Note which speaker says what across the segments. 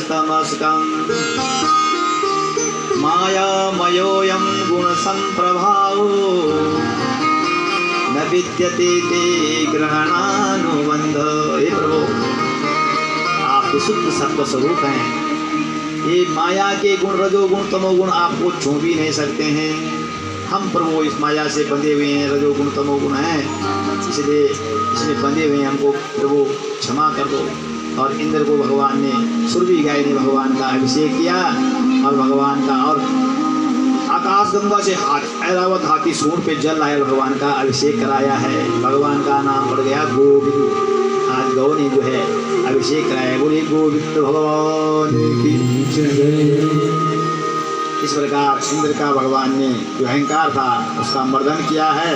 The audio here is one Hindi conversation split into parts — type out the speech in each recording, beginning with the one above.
Speaker 1: रजस्तमस्कम् मायामयोऽयं गुणसम्प्रभावो न विद्यते ते ग्रहणानुबंध। हे प्रभु, आप तो शुद्ध सत्व स्वरूप हैं। ये माया के गुण, रजोगुण तमोगुण आपको छू भी नहीं सकते हैं। हम प्रभु इस माया से बंधे हुए हैं, रजोगुण तमोगुण हैं, इसलिए इसमें बंधे हुए हैं। हमको प्रभु क्षमा कर दो। और इंद्र को भगवान ने, सुरभि गाय ने भगवान का अभिषेक किया और भगवान का, और आकाश गंगा से ऐरावत हाथी सूंड पे जल लाए भगवान का अभिषेक कराया है। भगवान का नाम पड़ गया गोविंद। आज गौ ने जो है अभिषेक कराया। बोले गोविंद भगवान की जय। इस प्रकार इंद्र का भगवान ने जो अहंकार था उसका मर्दन किया है।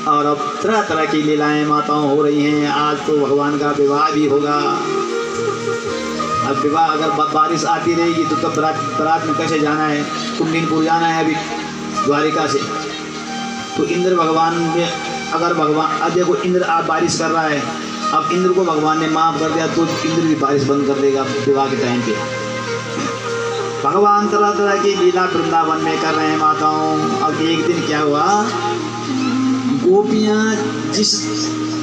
Speaker 1: और अब तरह तरह की लीलाएं माताओं हो रही हैं। आज तो भगवान का विवाह भी होगा। अब विवाह, अगर बारिश आती रहेगी तो तब बारात में कैसे जाना है? कुंडीनपुर जाना है अभी द्वारिका से। तो इंद्र भगवान में, अगर भगवान, अब देखो इंद्र आप बारिश कर रहा है, अब इंद्र को भगवान ने माफ कर दिया तो इंद्र भी बारिश बंद कर देगा विवाह के टाइम पे। भगवान तरह तरह की लीला वृंदावन में कर रहे हैं माताओं। अब एक दिन क्या हुआ, गोपियाँ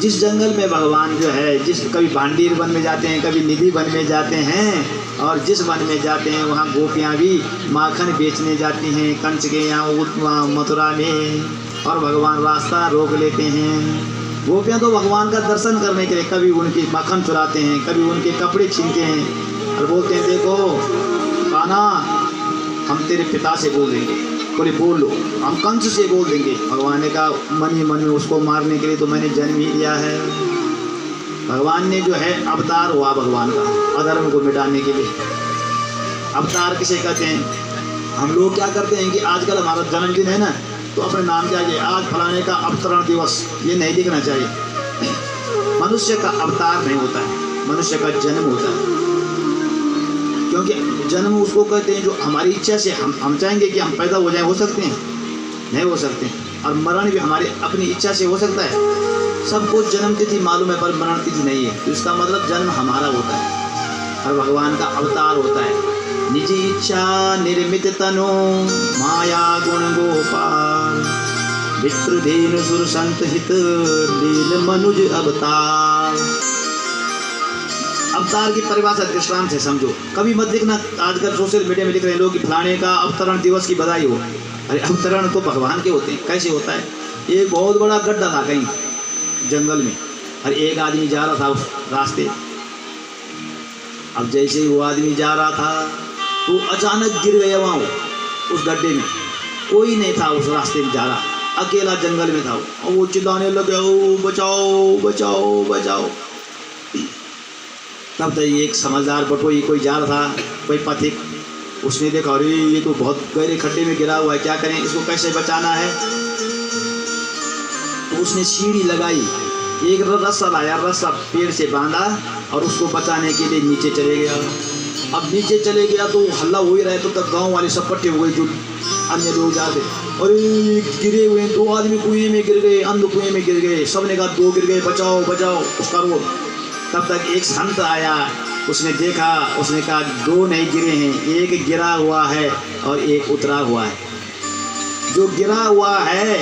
Speaker 1: जिस जंगल में भगवान जो है, कभी भांडीर वन में जाते हैं, कभी निधि वन में जाते हैं, और जिस वन में जाते हैं वहाँ गोपियाँ भी माखन बेचने जाती हैं, कंच के यहाँ मथुरा में, और भगवान रास्ता रोक लेते हैं। गोपियाँ तो भगवान का दर्शन करने के लिए कभी उनकी माखन चुराते हैं, कभी उनके कपड़े छीनते हैं और बोलते हैं देखो कान्हा, हम तेरे पिता से बोल देंगे। बोले बोल लो, हम कंस से बोल देंगे। भगवान ने कहा मन ही मन में उसको मारने के लिए तो मैंने जन्म ही लिया है। भगवान ने जो है अवतार हुआ भगवान का अधर्म को मिटाने के लिए। अवतार किसे कहते हैं? हम लोग क्या करते हैं कि आजकल हमारा जन्मदिन है ना, तो अपने नाम क्या है, आज फलाने का अवतरण दिवस, ये नहीं लिखना चाहिए। मनुष्य का अवतार नहीं होता है, मनुष्य का जन्म होता है। क्योंकि जन्म उसको कहते हैं जो हमारी इच्छा से हम चाहेंगे कि हम पैदा हो जाए, हो सकते हैं? नहीं हो सकते। और मरण भी हमारी अपनी इच्छा से हो सकता है। सबको जन्म तिथि मालूम है पर मरण तिथि नहीं है, तो इसका मतलब जन्म हमारा होता है और भगवान का अवतार होता है। निजी इच्छा निर्मित तनो माया गुण गोपाल विप्रुधेनु सुर संत हित लील मनुज अवतार। अवतार की परिभाषा दृष्टांत से समझो। कभी मत देखना आजकल सोशल मीडिया में लिख रहे हैं लोग कि फलाने का अवतरण दिवस की बधाई हो। अरे अवतरण तो भगवान के होते हैं। कैसे होता है? एक बहुत बड़ा गड्ढा था कहीं जंगल में, और एक आदमी जा रहा था उस रास्ते। अब जैसे ही वो आदमी जा रहा था तो अचानक गिर गया वहाँ उस गड्ढे में। कोई नहीं था उस रास्ते में जा रहा, अकेला जंगल में था और वो चिल्लाने लगे ओ बचाओ बचाओ बचाओ। तब तक एक समझदार बटोई कोई जा रहा था, कोई पथिक, उसने देखा अरे ये तो बहुत गहरे खड्डे में गिरा हुआ है, क्या करें, इसको कैसे बचाना है। तो उसने सीढ़ी लगाई, एक रस्सा लाया, रस्सा पेड़ से बांधा और उसको बचाने के लिए नीचे चले गया। अब नीचे चले गया तो हल्ला हो ही रहा है, तो तक गाँव वाले सब इकट्ठे हो गए जो अन्य लोग जाते, अरे गिरे हुए 2 आदमी कुएं में गिर गए, अंध कुएं में गिर गए। सबने कहा 2 गिर गए, बचाओ बचाओ उसका रो। तब तक एक संत आया, उसने देखा, उसने कहा 2 नहीं गिरे हैं, एक गिरा हुआ है और एक उतरा हुआ है। जो गिरा हुआ है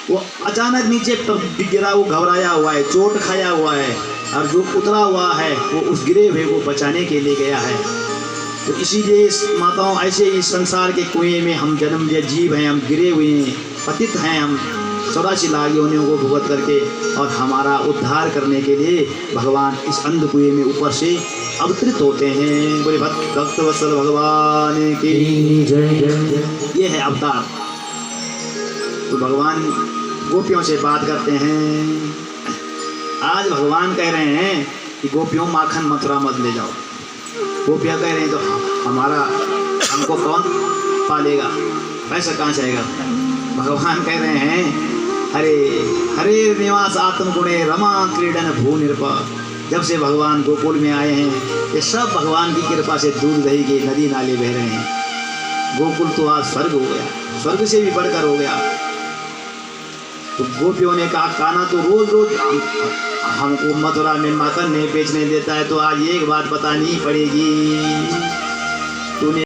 Speaker 1: वो अचानक नीचे गिरा, वो घबराया हुआ है, चोट खाया हुआ है, और जो उतरा हुआ है वो उस गिरे हुए को बचाने के लिए गया है। तो इसीलिए माताओं ऐसे इस संसार के कुएं में हम जन्म लिए जीव हैं, हम गिरे हुए हैं, पतित हैं हम 84 लाख योनियों को भुगत करके, और हमारा उद्धार करने के लिए भगवान इस अंध कुएं में ऊपर से अवतरित होते हैं। बोले भक्त वत्सल भगवान की जय। ये है अवतार। तो भगवान गोपियों से बात करते हैं। आज भगवान कह रहे हैं कि गोपियों माखन मथुरा मत ले जाओ। गोपियाँ कह रहे हैं तो हमको कौन पालेगा, पैसा कहाँ से आएगा। भगवान कह रहे हैं हरे हरे निवास आत्म गुणे रमा क्रीडन भू निरपा। जब से भगवान गोकुल में आए हैं ये सब भगवान की कृपा से दूध दही के नदी नाले बह रहे हैं। गोकुल तो आज स्वर्ग हो गया, स्वर्ग से भी बढ़कर हो गया। तो गोपियों ने कहा कान्हा तो रोज रोज हमको मथुरा में माखन नहीं बेचने देता है, तो आज एक बात बतानी पड़ेगी।